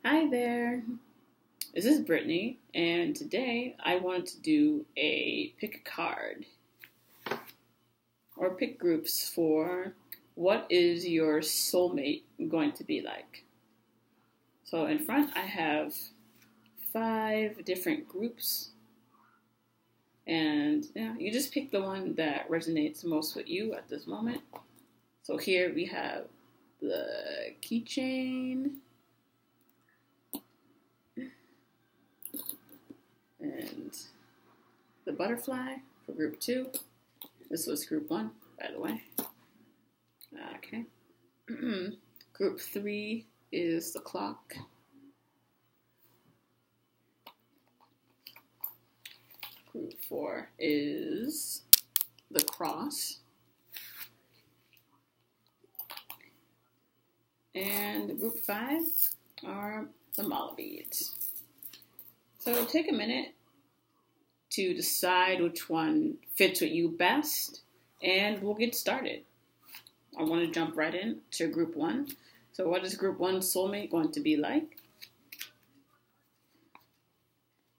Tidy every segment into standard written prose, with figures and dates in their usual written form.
Hi there, this is Brittany, and today I wanted to do a pick a card or pick groups for what is your soulmate going to be like. So in front I have 5 different groups, and you just pick the one that resonates most with you at this moment. So here we have the keychain, and the butterfly for group 2. This was group 1, by the way. Okay. Group 3 is the clock. Group 4 is the cross. And group 5 are the mala beads. So take a minute to decide which one fits with you best, and we'll get started. I want to jump right in to group 1. So what is group 1 soulmate going to be like?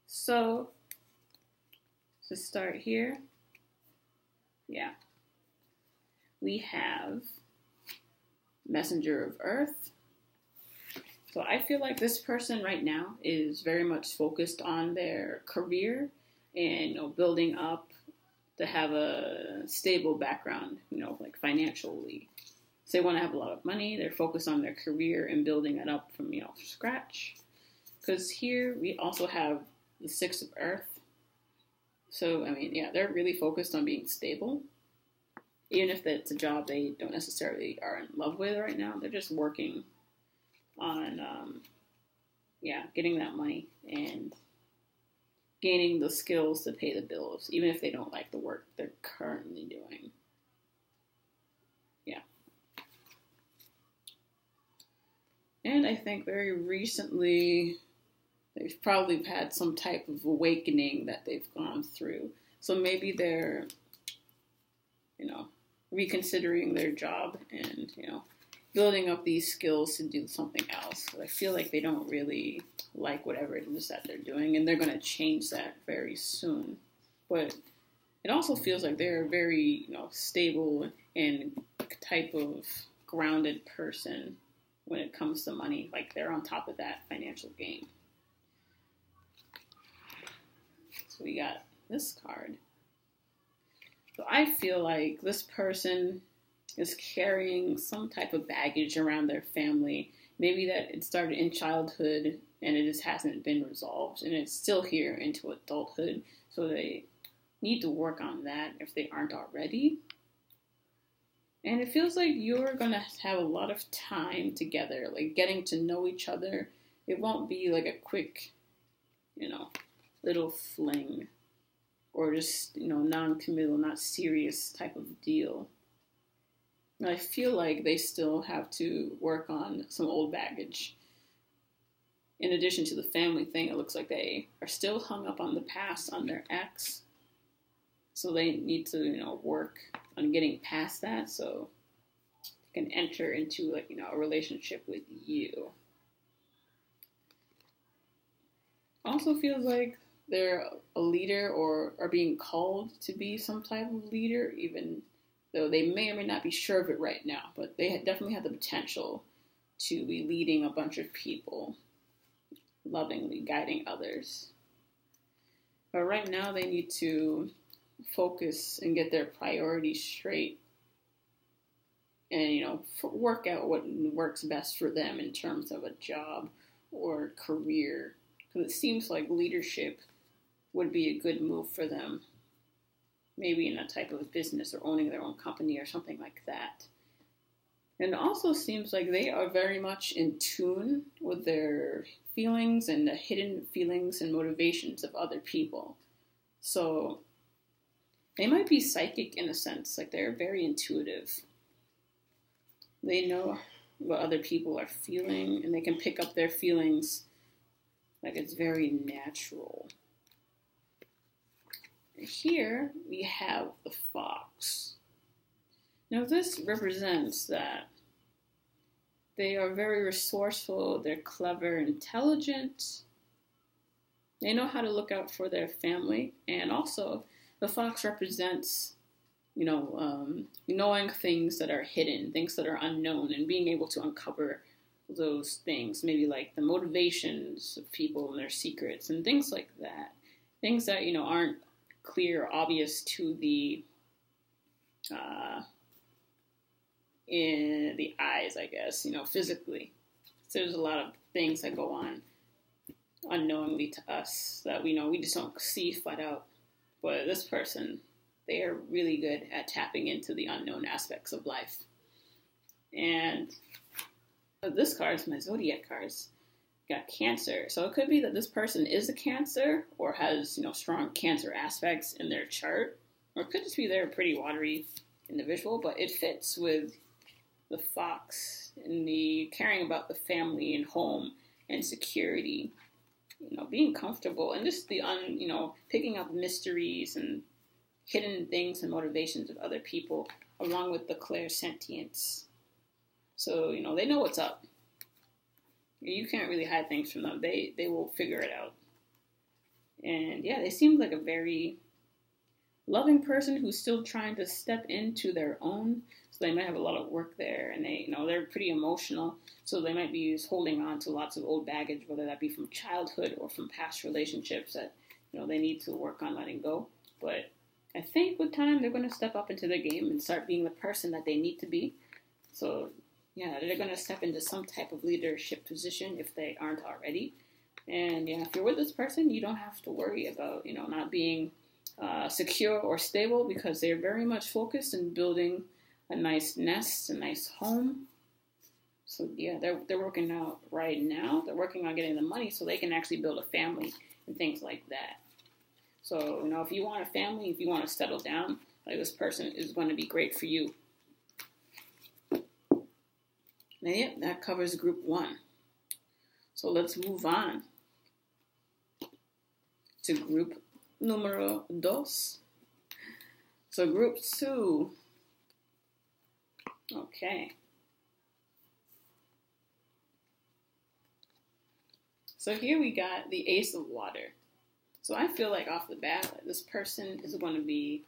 So to start here, we have Messenger of Earth. So I feel like this person right now is very much focused on their career and building up to have a stable background, like financially. So they want to have a lot of money. They're focused on their career and building it up from scratch. Because here we also have the 6 of Earth. So they're really focused on being stable. Even if it's a job they don't necessarily are in love with right now, they're just working on getting that money and gaining the skills to pay the bills, even if they don't like the work they're currently doing. And I think very recently they've probably had some type of awakening that they've gone through. So maybe they're reconsidering their job and building up these skills to do something else. I feel like they don't really like whatever it is that they're doing, and they're going to change that very soon. But it also feels like they're a very, stable and type of grounded person when it comes to money. Like they're on top of that financial game. So we got this card. So I feel like this person is carrying some type of baggage around their family. Maybe that it started in childhood and it just hasn't been resolved, and it's still here into adulthood. So they need to work on that if they aren't already. And it feels like you're going to have a lot of time together, like getting to know each other. It won't be like a quick, little fling or just, non-committal, not serious type of deal. And I feel like they still have to work on some old baggage. In addition to the family thing, it looks like they are still hung up on the past, on their ex. So they need to, work on getting past that so they can enter into, a relationship with you. Also feels like they're a leader or are being called to be some type of leader, even though they may or may not be sure of it right now. But they definitely have the potential to be leading a bunch of people, lovingly guiding others. But right now they need to focus and get their priorities straight and, work out what works best for them in terms of a job or career. Because it seems like leadership would be a good move for them. Maybe in a type of business or owning their own company or something like that. And it also seems like they are very much in tune with their feelings and the hidden feelings and motivations of other people. So they might be psychic in a sense, like they're very intuitive. They know what other people are feeling, and they can pick up their feelings like it's very natural. Here we have the fox. Now this represents that They are very resourceful, they're clever, intelligent. They know how to look out for their family. And also, the fox represents, knowing things that are hidden, things that are unknown, and being able to uncover those things, maybe like the motivations of people and their secrets and things like that. Things that, aren't clear or obvious to the in the eyes, I guess, physically. So there's a lot of things that go on unknowingly to us that we just don't see flat out. But this person, they are really good at tapping into the unknown aspects of life. And this card is my zodiac cards. Got Cancer. So it could be that this person is a Cancer or has, strong Cancer aspects in their chart. Or it could just be they're a pretty watery individual, but it fits with the fox and the caring about the family and home and security, being comfortable and just the picking up mysteries and hidden things and motivations of other people, along with the clairsentience. So, they know what's up. You can't really hide things from them. They will figure it out. And yeah, they seem like a very loving person who's still trying to step into their own. So they might have a lot of work there, and they're pretty emotional. So they might be holding on to lots of old baggage, whether that be from childhood or from past relationships that, they need to work on letting go. But I think with time, they're going to step up into the game and start being the person that they need to be. So yeah, they're going to step into some type of leadership position if they aren't already. And yeah, if you're with this person, you don't have to worry about, not being secure or stable, because they're very much focused in building a nice nest, a nice home. So yeah, they're working out right now. They're working on getting the money so they can actually build a family and things like that. So, if you want a family, if you want to settle down, like this person is going to be great for you. Now, yeah, that covers group 1. So let's move on to group numero 2. So group 2. Okay. So here we got the Ace of Water. So I feel like off the bat, this person is going to be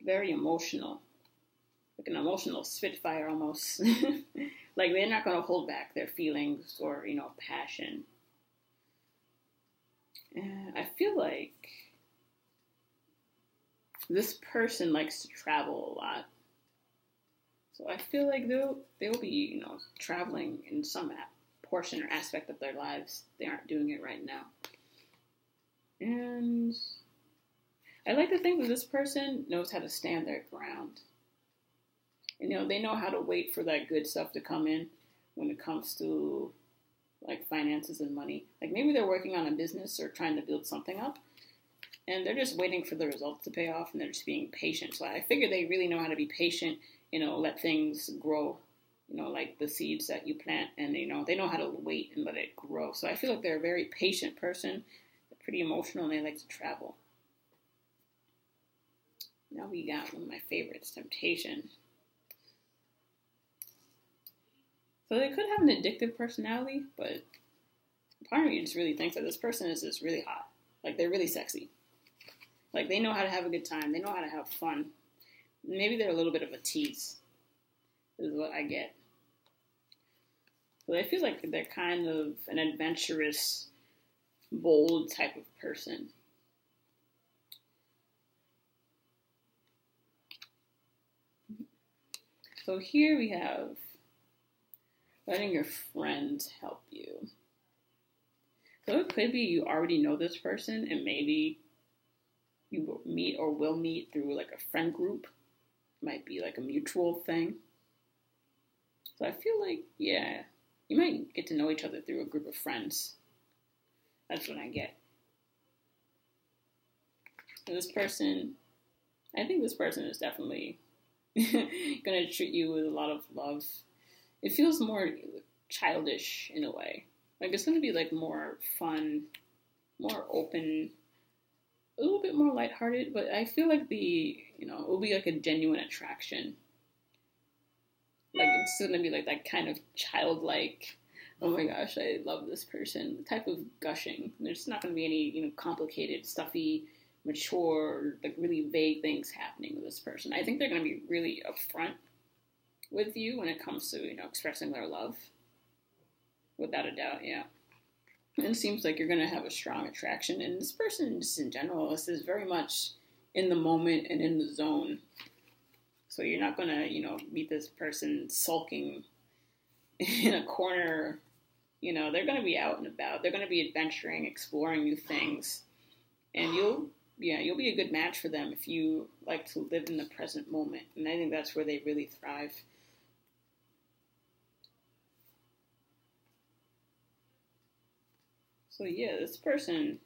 very emotional. Like an emotional spitfire almost. Like they're not going to hold back their feelings or, passion. And I feel like this person likes to travel a lot. So I feel like they'll be, traveling in some portion or aspect of their lives. They aren't doing it right now. And I like to think that this person knows how to stand their ground. And, they know how to wait for that good stuff to come in when it comes to, like, finances and money. Like, maybe they're working on a business or trying to build something up, and they're just waiting for the results to pay off, and they're just being patient. So I figure they really know how to be patient, let things grow, like the seeds that you plant, and, they know how to wait and let it grow. So I feel like they're a very patient person. They're pretty emotional, and they like to travel. Now we got one of my favorites, Temptation. So they could have an addictive personality, but part of me just really thinks that this person is just really hot. Like, they're really sexy. Like, they know how to have a good time. They know how to have fun. Maybe they're a little bit of a tease, is what I get. So I feel like they're kind of an adventurous, bold type of person. So here we have letting your friend help you. So it could be you already know this person and maybe you will meet or will meet through like a friend group. Might be like a mutual thing. So I feel like, yeah, you might get to know each other through a group of friends. That's what I get. And this person, I think this person is definitely going to treat you with a lot of love. It feels more childish in a way. Like it's going to be like more fun, more open, a little bit more lighthearted, but I feel like it will be like a genuine attraction. Like, it's going to be like that kind of childlike, oh my gosh, I love this person type of gushing. There's not going to be any, complicated, stuffy, mature, like really vague things happening with this person. I think they're going to be really upfront with you when it comes to, expressing their love. Without a doubt, yeah. And it seems like you're going to have a strong attraction. And this person, just in general, this is very much in the moment and in the zone. So you're not going to, meet this person sulking in a corner. They're going to be out and about. They're going to be adventuring, exploring new things. And you'll be a good match for them if you like to live in the present moment. And I think that's where they really thrive. So yeah, this person,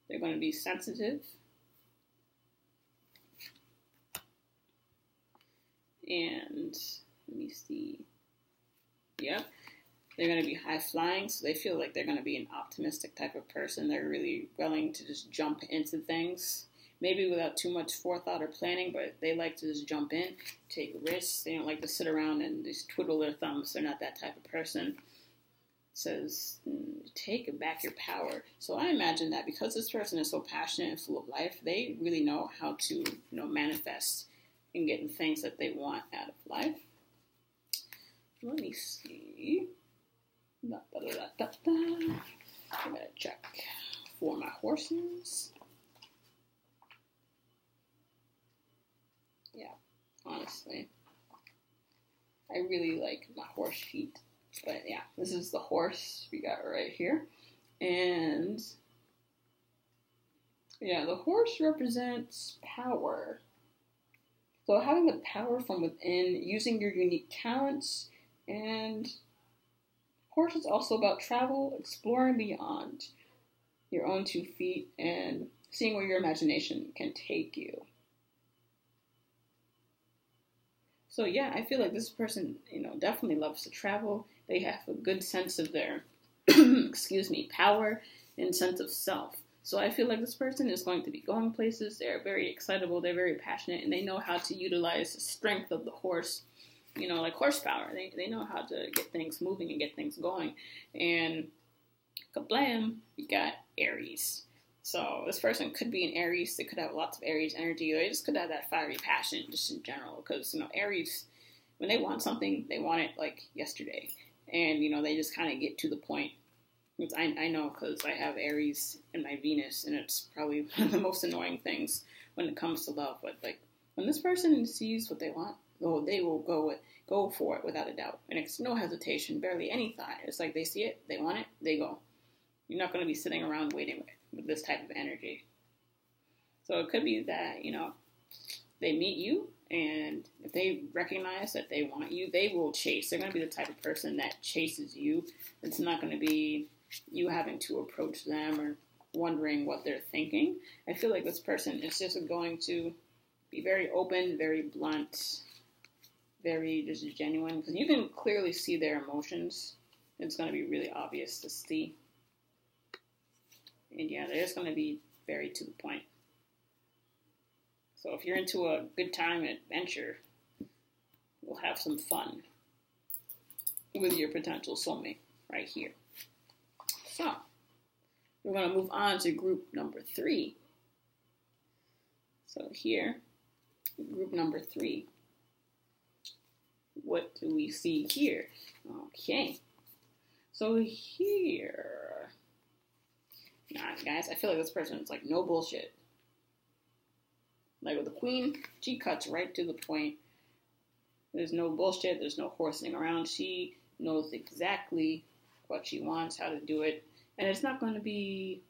they're going to be sensitive. And let me see. Yep. They're going to be high flying, so they feel like they're going to be an optimistic type of person. They're really willing to just jump into things, maybe without too much forethought or planning, but they like to just jump in, take risks. They don't like to sit around and just twiddle their thumbs. They're not that type of person. It says, take back your power. So I imagine that because this person is so passionate and full of life, they really know how to, manifest and get the things that they want out of life. Let me see. I'm going to check for my horses. Yeah, honestly. I really like my horse sheet. But yeah, this is the horse we got right here. And yeah, the horse represents power. So having the power from within, using your unique talents, and horse is also about travel, exploring beyond your own 2 feet, and seeing where your imagination can take you. So yeah, I feel like this person, definitely loves to travel. They have a good sense of their, power and sense of self. So I feel like this person is going to be going places. They're very excitable. They're very passionate, and they know how to utilize the strength of the horse, like horsepower. They know how to get things moving and get things going. And kablam, you got Aries. So this person could be an Aries. They could have lots of Aries energy. Or they just could have that fiery passion just in general. Because, Aries, when they want something, they want it like yesterday. And, they just kind of get to the point. I know because I have Aries in my Venus, and it's probably one of the most annoying things when it comes to love. But like when this person sees what they want, they will go for it without a doubt, and it's no hesitation, barely any thought. It's like they see it, they want it, they go. You're not going to be sitting around waiting with this type of energy. So it could be that they meet you, and if they recognize that they want you, they will chase. They're going to be the type of person that chases you. It's not going to be you having to approach them or wondering what they're thinking. I feel like this person is just going to be very open, very blunt, very just genuine, because you can clearly see their emotions. It's going to be really obvious to see. And yeah, they're just going to be very to the point. So if you're into a good time and adventure, you'll have some fun with your potential soulmate right here. So, we're going to move on to group number 3. So here, group number 3. What do we see here? Okay. So here, guys, I feel like this person is like no bullshit. Like with the queen, she cuts right to the point. There's no bullshit. There's no horsing around. She knows exactly what she wants, how to do it. And it's not going to be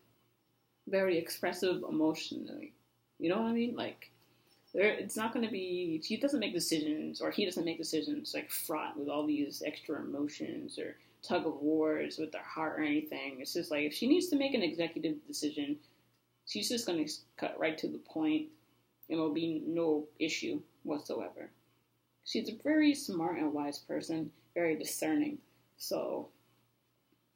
very expressive emotionally. You know what I mean? Like, it's not going to be, she doesn't make decisions, or he doesn't make decisions like fraught with all these extra emotions or tug of wars with their heart or anything. It's just like, if she needs to make an executive decision, she's just going to cut right to the point. It will be no issue whatsoever. She's a very smart and wise person, very discerning. So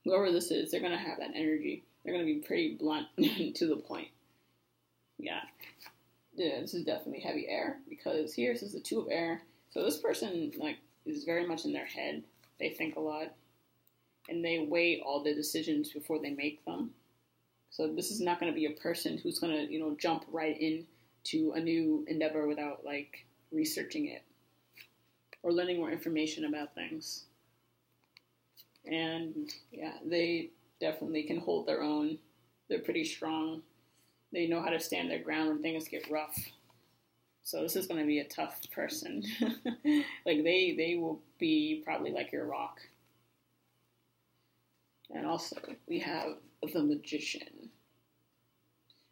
whoever this is, they're going to have that energy. They're going to be pretty blunt to the point. Yeah, this is definitely heavy air, because here this is the 2 of air. So this person, like, is very much in their head. They think a lot, and they weigh all the decisions before they make them. So this is not going to be a person who's going to, jump right into a new endeavor without, like, researching it or learning more information about things. And, yeah, they definitely can hold their own. They're pretty strong. They know how to stand their ground when things get rough. So this is going to be a tough person. Like, they will be probably like your rock. And also, we have the Magician.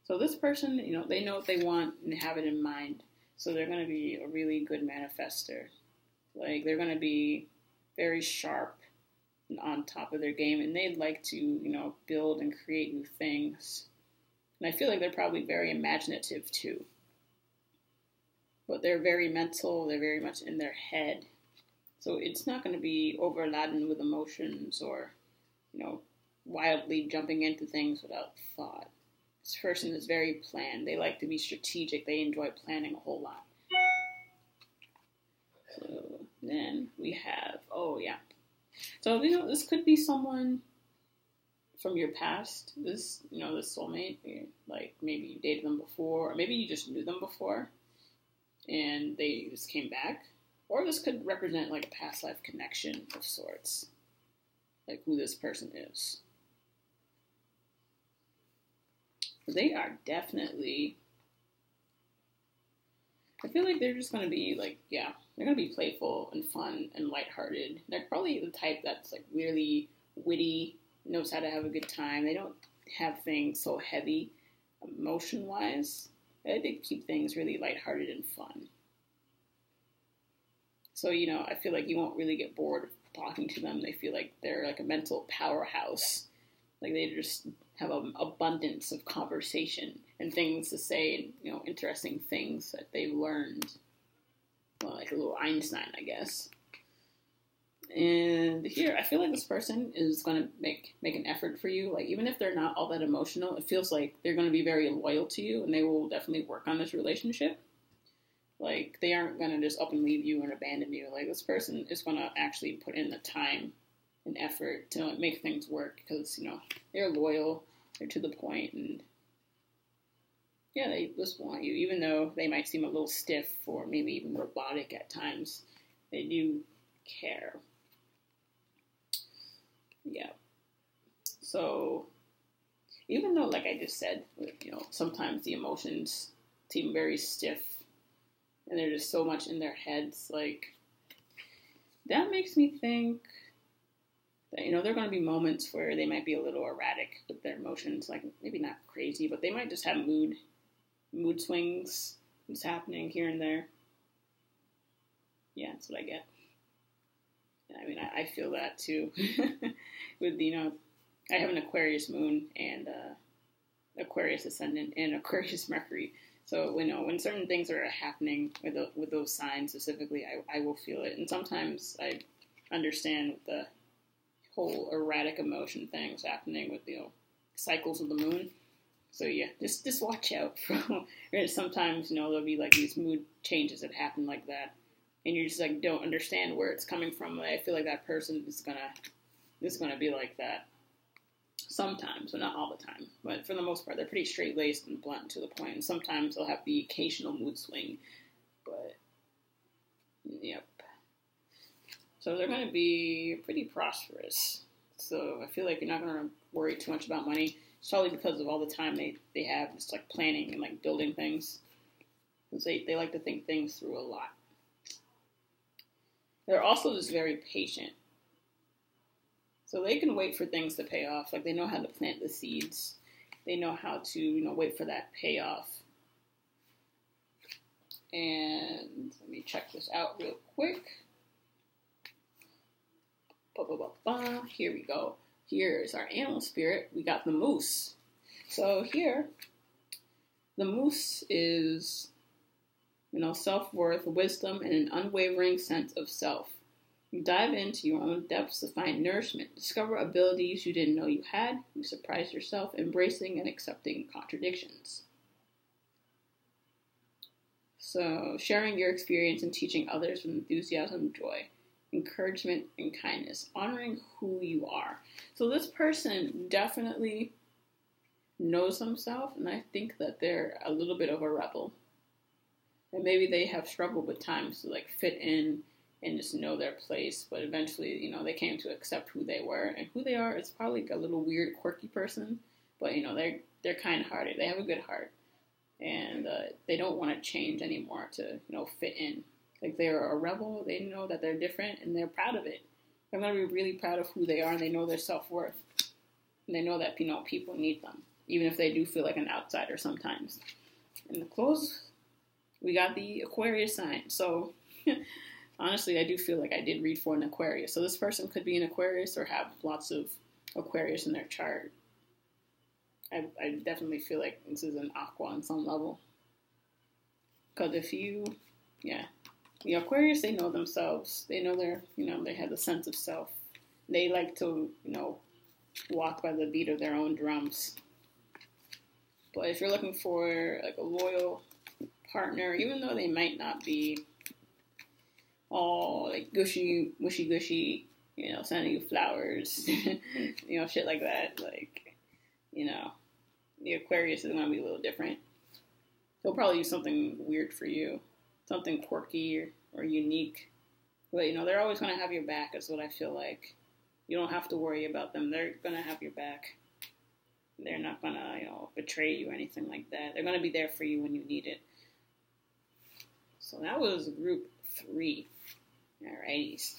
So this person, they know what they want and have it in mind. So they're going to be a really good manifester. Like, they're going to be very sharp and on top of their game. And they'd like to, build and create new things. And I feel like they're probably very imaginative, too. But they're very mental. They're very much in their head. So it's not going to be overladen with emotions or, wildly jumping into things without thought. This person is very planned. They like to be strategic. They enjoy planning a whole lot. So then we have, So, this could be someone from your past. This soulmate, like maybe you dated them before, or maybe you just knew them before and they just came back. Or this could represent like a past life connection of sorts, like who this person is. They are definitely, I feel like they're just going to be like, they're going to be playful and fun and lighthearted. They're probably the type that's like really witty, knows how to have a good time. They don't have things so heavy emotion-wise. They keep things really lighthearted and fun. So, I feel like you won't really get bored of talking to them. They feel like they're like a mental powerhouse. Like they just have an abundance of conversation and things to say, and, interesting things that they've learned. Well, like a little Einstein, I guess. And here, I feel like this person is going to make an effort for you. Like, even if they're not all that emotional, it feels like they're going to be very loyal to you, and they will definitely work on this relationship. Like, they aren't going to just up and leave you and abandon you. Like, this person is going to actually put in the time and effort to make things work because, they're loyal, they're to the point, and they just want you. Even though they might seem a little stiff or maybe even robotic at times, they do care. Yeah. So, even though, like I just said, sometimes the emotions seem very stiff and they're just so much in their heads, like, that makes me think that, there are going to be moments where they might be a little erratic with their emotions, like, maybe not crazy, but they might just have mood swings that's happening here and there. Yeah, that's what I get. I mean, I feel that too. With, I have an Aquarius moon and Aquarius ascendant and Aquarius Mercury. So, when certain things are happening with those signs specifically, I will feel it. And sometimes I understand the whole erratic emotion things happening with, cycles of the moon. So, yeah, just watch out. Sometimes, there'll be, like, these mood changes that happen like that. And you just, like, don't understand where it's coming from. I feel like that person is gonna be like that sometimes, but not all the time. But for the most part, they're pretty straight-laced and blunt to the point. And sometimes they'll have the occasional mood swing. But, yep. So they're going to be pretty prosperous. So I feel like you're not going to worry too much about money. It's probably because of all the time they have just, like, planning and, like, building things. Because they like to think things through a lot. They're also just very patient. So they can wait for things to pay off. Like, they know how to plant the seeds. They know how to, wait for that payoff. And let me check this out real quick. Here we go. Here's our animal spirit. We got the moose. So here, the moose is, self-worth, wisdom, and an unwavering sense of self. You dive into your own depths to find nourishment, discover abilities you didn't know you had, you surprise yourself, embracing and accepting contradictions. So sharing your experience and teaching others with enthusiasm, joy, encouragement, and kindness, honoring who you are. So this person definitely knows themselves, and I think that they're a little bit of a rebel. And maybe they have struggled with times to like fit in and just know their place, but eventually, you know, they came to accept who they were, and who they are is probably like a little weird, quirky person, but you know, they're kind-hearted. They have a good heart, and they don't want to change anymore to, you know, fit in. Like, they're a rebel. They know that they're different, and they're proud of it. They're going to be really proud of who they are, and they know their self-worth, and they know that, you know, people need them, even if they do feel like an outsider sometimes. In the close, we got the Aquarius sign. So honestly, I do feel like I did read for an Aquarius. So this person could be an Aquarius or have lots of Aquarius in their chart. I definitely feel like this is an Aqua on some level. Because the Aquarius, they know themselves. They know they have a sense of self. They like to, you know, walk by the beat of their own drums. But if you're looking for like a loyal partner, even though they might not be all like wishy gushy, you know, sending you flowers, you know, shit like that, like, you know, the Aquarius is going to be a little different. They'll probably do something weird for you, something quirky or unique. But, you know, they're always going to have your back, is what I feel like. You don't have to worry about them. They're going to have your back. They're not going to, you know, betray you or anything like that. They're going to be there for you when you need it. So that was group 3. Alrighties.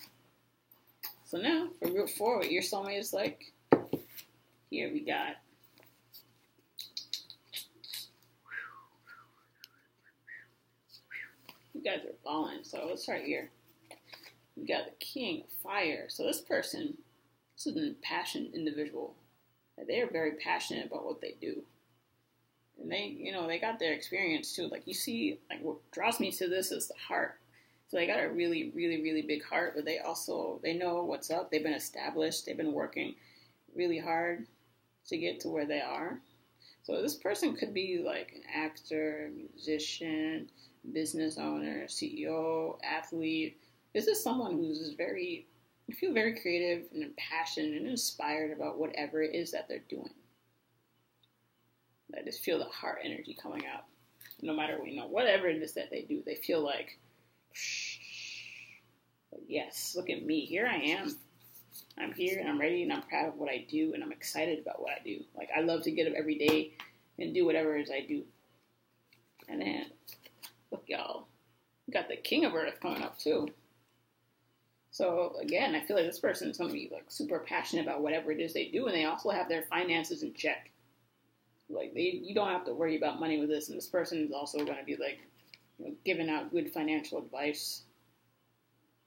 So now, for group 4, what your soulmate is like, here we got. You guys are balling, so let's start here. We got the King of Fire. So this person, this is an impassioned individual. They are very passionate about what they do. And they, you know, they got their experience too. Like, you see, like, what draws me to this is the heart. So they got a really, really, really big heart, but they know what's up. They've been established. They've been working really hard to get to where they are. So this person could be like an actor, musician, business owner, CEO, athlete. This is someone who's very creative and impassioned and inspired about whatever it is that they're doing. I just feel the heart energy coming out. No matter, you know, whatever it is that they do, they feel like, yes, look at me. Here I am. I'm here and I'm ready and I'm proud of what I do and I'm excited about what I do. Like, I love to get up every day and do whatever it is I do. And then, look, y'all, we got the King of Earth coming up too. So again, I feel like this person is going to be like super passionate about whatever it is they do, and they also have their finances in check. Like, you don't have to worry about money with this, and this person is also going to be like, you know, giving out good financial advice.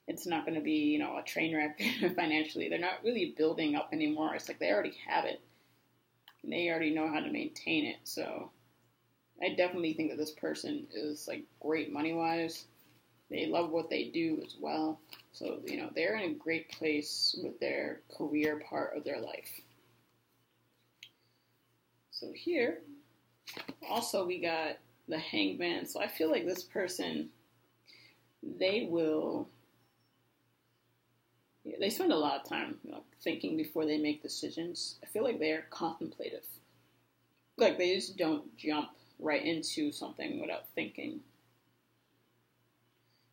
It's not going to be, you know, a train wreck financially. They're not really building up anymore. It's like they already have it, and they already know how to maintain it. So I definitely think that this person is like great money-wise. They love what they do as well. So, you know, they're in a great place with their career part of their life. So here, also we got the Hangman. So I feel like this person, they spend a lot of time, you know, thinking before they make decisions. I feel like they're contemplative. Like, they just don't jump right into something without thinking.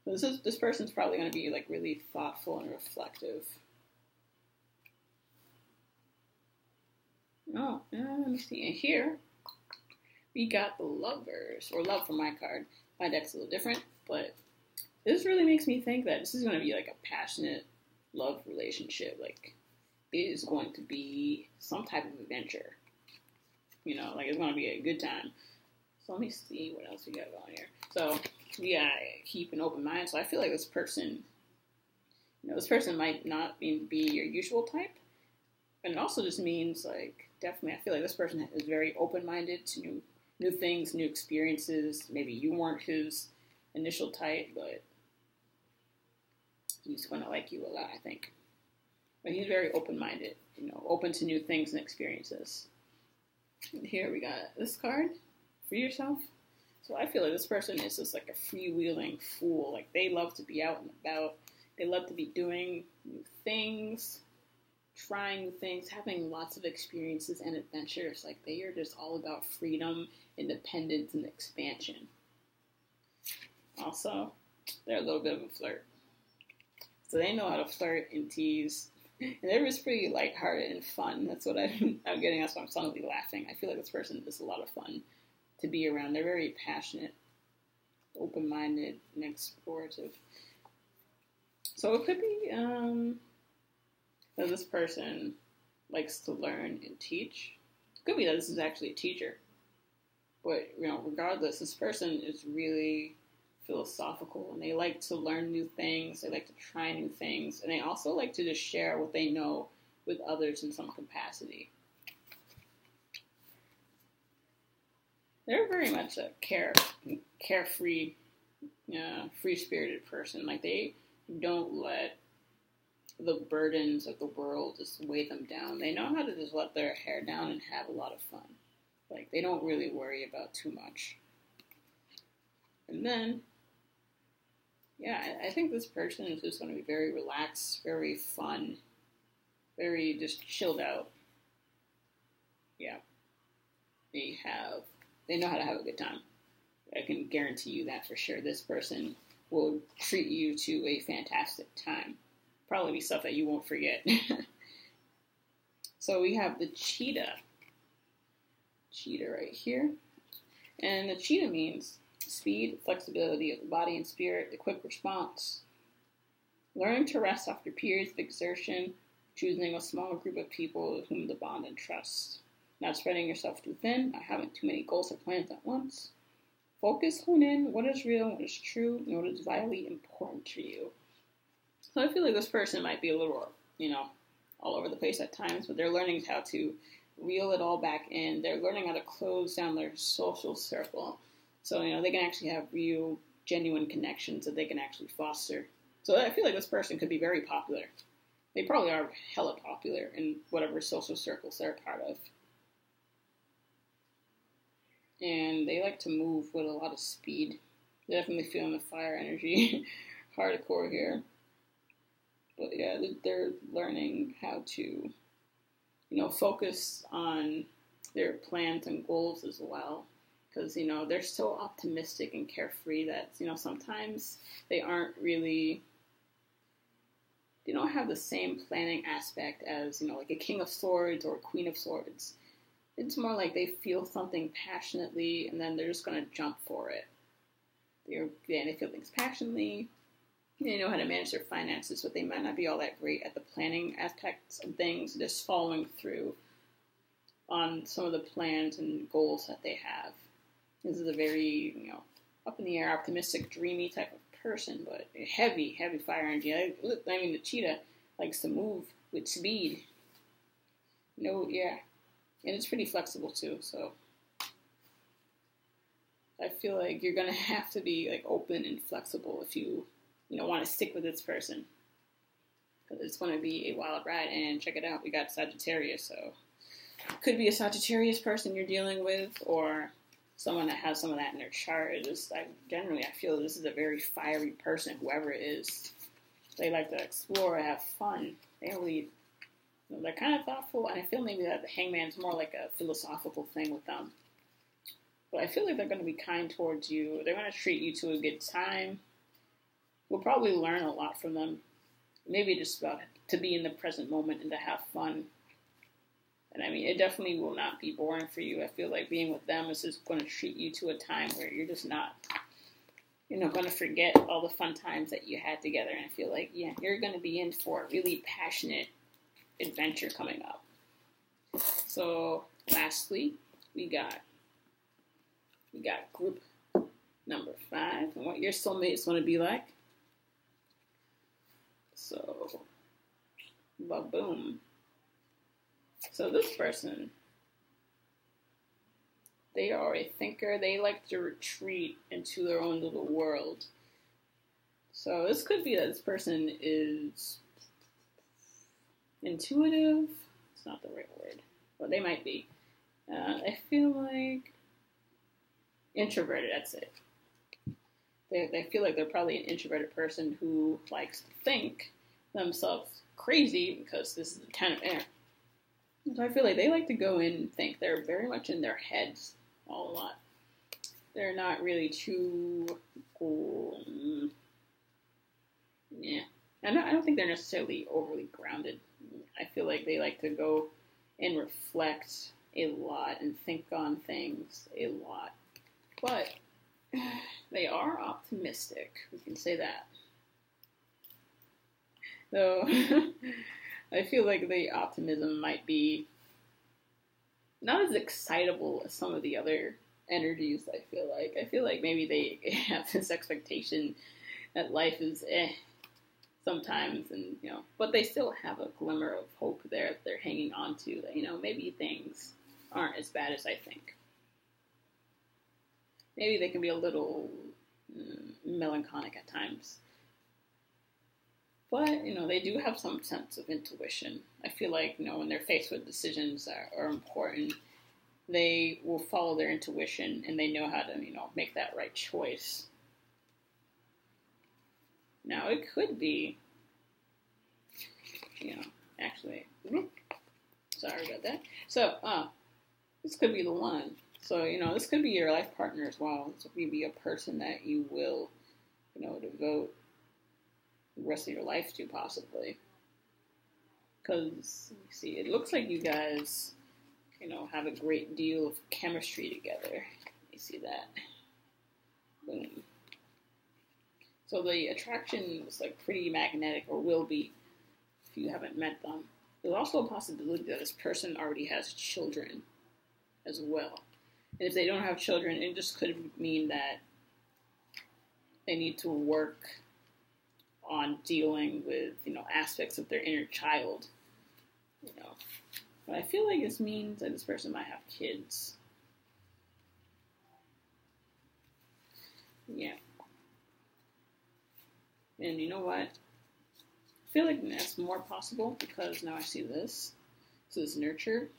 This person's probably going to be like really thoughtful and reflective. Oh, let me see. And here we got the Lovers, or Love from my card. My deck's a little different, but this really makes me think that this is going to be like a passionate love relationship. Like, it is going to be some type of adventure. You know, like, it's going to be a good time. So let me see what else we got on here. So we gotta keep an open mind. So I feel like this person, you know, this person might not be your usual type. And it also just means, like, definitely, I feel like this person is very open-minded to new things, new experiences. Maybe you weren't his initial type, but he's going to like you a lot, I think. But he's very open-minded, you know, open to new things and experiences. And here we got this card for yourself. So I feel like this person is just like a freewheeling fool. Like they love to be out and about. They love to be doing new things, trying new things, having lots of experiences and adventures. Like they are just all about freedom, independence, and expansion. Also, they're a little bit of a flirt. So they know how to flirt and tease. And they're just pretty lighthearted and fun. That's what I'm getting. That's why I'm suddenly laughing. I feel like this person is a lot of fun to be around. They're very passionate, open-minded, and explorative. So it could be that this person likes to learn and teach. It could be that this is actually a teacher. But, regardless, this person is really philosophical, and they like to learn new things. They like to try new things. And they also like to just share what they know with others in some capacity. They're very much a carefree, free-spirited person. Like, they don't let the burdens of the world just weigh them down. They know how to just let their hair down and have a lot of fun. Like, they don't really worry about too much. And then, I think this person is just going to be very relaxed, very fun, very just chilled out. Yeah. They know how to have a good time. I can guarantee you that for sure. This person will treat you to a fantastic time. Probably be stuff that you won't forget. So we have the cheetah. Cheetah right here. And the cheetah means speed, flexibility of the body and spirit, the quick response. Learning to rest after periods of exertion, choosing a small group of people with whom to bond and trust. Not spreading yourself too thin, not having too many goals or plans at once. Focus, hone in, what is real, what is true, and what is vitally important to you. So I feel like this person might be a little, all over the place at times, but they're learning how to reel it all back in. They're learning how to close down their social circle. So, they can actually have real, genuine connections that they can actually foster. So I feel like this person could be very popular. They probably are hella popular in whatever social circles they're a part of. And they like to move with a lot of speed. They're definitely feeling the fire energy hardcore here. But yeah, they're learning how to, focus on their plans and goals as well. Because, they're so optimistic and carefree that, sometimes they don't have the same planning aspect as, like a King of Swords or a Queen of Swords. It's more like they feel something passionately, and then they're just going to jump for it. They feel things passionately. They know how to manage their finances, but they might not be all that great at the planning aspects of things, just following through on some of the plans and goals that they have. This is a very, up in the air, optimistic, dreamy type of person, but heavy, heavy fire energy. The cheetah likes to move with speed. And it's pretty flexible too, so I feel like you're going to have to be open and flexible if you want to stick with this person. Because it's going to be a wild ride, and check it out, we got Sagittarius, so it could be a Sagittarius person you're dealing with, or someone that has some of that in their chart. I feel this is a very fiery person, whoever it is. They like to explore, have fun. They really... They're kind of thoughtful, and I feel maybe that the hangman's more like a philosophical thing with them. But I feel like they're going to be kind towards you. They're going to treat you to a good time. We'll probably learn a lot from them. Maybe just about to be in the present moment and to have fun. And it definitely will not be boring for you. I feel like being with them is just going to treat you to a time where you're just not, going to forget all the fun times that you had together. And I feel like, you're going to be in for a really passionate adventure coming up. So lastly, we got group number 5 and what your soulmate is going to be like. So boom. So this person, they are a thinker. They like to retreat into their own little world. So this could be that this person is intuitive. It's not the right word, but they might be. I feel like, introverted, that's it. They feel like they're probably an introverted person who likes to think themselves crazy because this is the 10 of air. So I feel like they like to go in and think. They're very much in their heads all a lot. They're not really too, yeah. I don't think they're necessarily overly grounded. I feel like they like to go and reflect a lot and think on things a lot. But they are optimistic. We can say that. Though I feel like the optimism might be not as excitable as some of the other energies, I feel like maybe they have this expectation that life is sometimes, and but they still have a glimmer of hope there that they're hanging on to, that maybe things aren't as bad as I think. Maybe they can be a little melancholic at times. But, they do have some sense of intuition. I feel like, when they're faced with decisions that are important, they will follow their intuition and they know how to, make that right choice. Now, it could be, actually, sorry about that. So, this could be the one. So, this could be your life partner as well. This could be a person that you will, devote the rest of your life to, possibly. Because, see, it looks like you guys, have a great deal of chemistry together. You see that? Boom. So the attraction is, pretty magnetic, or will be, if you haven't met them. There's also a possibility that this person already has children as well. And if they don't have children, it just could mean that they need to work on dealing with, aspects of their inner child, But I feel like this means that this person might have kids. Yeah. And you know what? I feel like that's more possible because now I see this. So this nurture.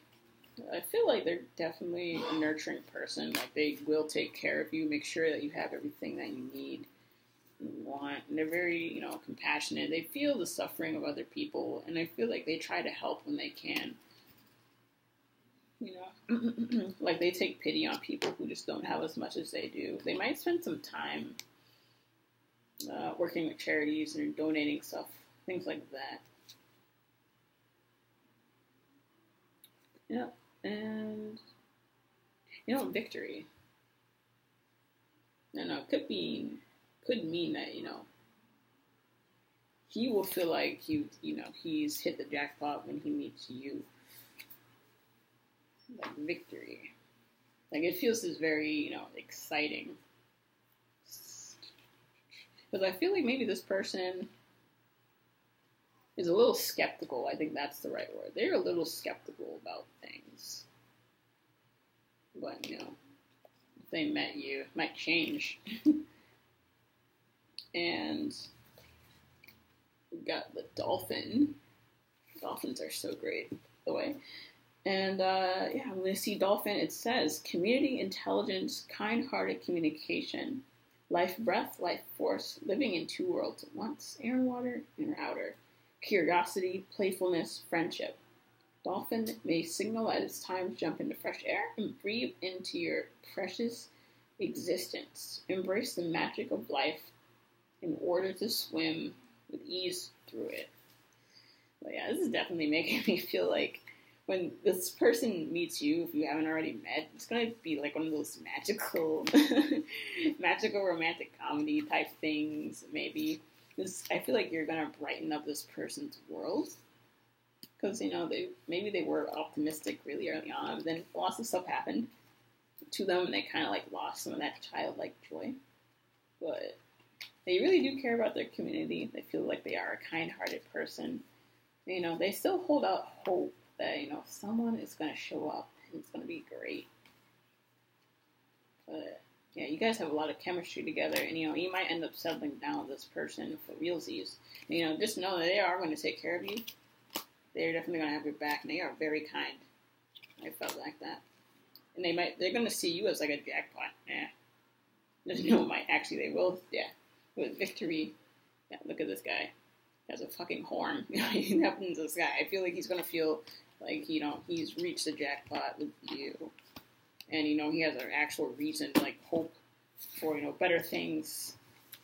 I feel like they're definitely a nurturing person. Like, they will take care of you, make sure that you have everything that you need, you want. And they're very, compassionate. They feel the suffering of other people, and I feel like they try to help when they can. Like, they take pity on people who just don't have as much as they do. They might spend some time working with charities and donating stuff, things like that. Yeah, and victory. It could mean that he will feel like he's hit the jackpot when he meets you. Like, victory. Like, it feels as very exciting. Because I feel like maybe this person is a little skeptical. I think that's the right word. They're a little skeptical about things. But, if they met you, it might change. And we've got the dolphin. Dolphins are so great, by the way. And, when we see dolphin, it says, community, intelligence, kind-hearted communication, life breath, life force, living in two worlds at once, air and water, inner outer, curiosity, playfulness, friendship. Dolphin may signal that it's time to jump into fresh air and breathe into your precious existence. Embrace the magic of life in order to swim with ease through it. But yeah, this is definitely making me feel like when this person meets you, if you haven't already met, it's going to be like one of those magical romantic comedy type things, maybe. Because I feel like you're going to brighten up this person's world. Because, maybe they were optimistic really early on, but then lots of stuff happened to them, and they kind of, lost some of that childlike joy. But they really do care about their community. They feel like they are a kind-hearted person. They still hold out hope that, someone is going to show up and it's going to be great. But, yeah, you guys have a lot of chemistry together, and, you might end up settling down with this person for realsies. Just know that they are going to take care of you. They're definitely going to have your back, and they are very kind. I felt like that. And they're going to see you as like a jackpot. Yeah. No, might actually they will. Yeah, with victory. Yeah, look at this guy. He has a fucking horn. He happens this guy. I feel like he's gonna feel like he's reached the jackpot with you, and he has an actual reason to like hope for better things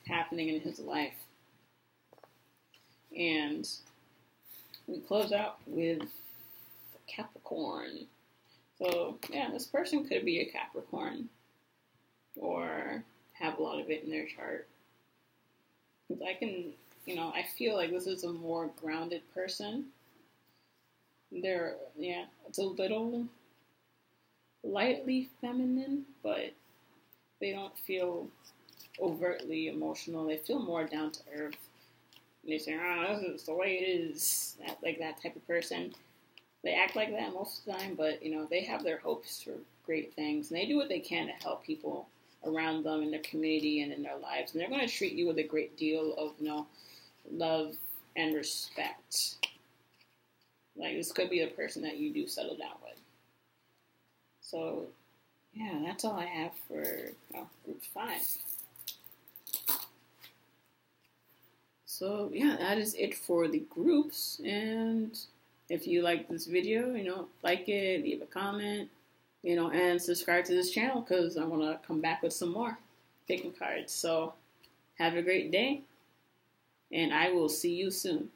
happening in his life. And we close out with Capricorn. So yeah, this person could be a Capricorn or have a lot of it in their chart. I feel like this is a more grounded person. It's a little lightly feminine, but they don't feel overtly emotional. They feel more down to earth. They say, this is the way it is. That type of person. They act like that most of the time, but, they have their hopes for great things. And they do what they can to help people around them in their community and in their lives. And they're going to treat you with a great deal of, love and respect. Like, this could be the person that you do settle down with. So, yeah, that's all I have for group 5. So, yeah, that is it for the groups. And if you like this video, like it, leave a comment, and subscribe to this channel because I want to come back with some more picking cards. So, have a great day, and I will see you soon.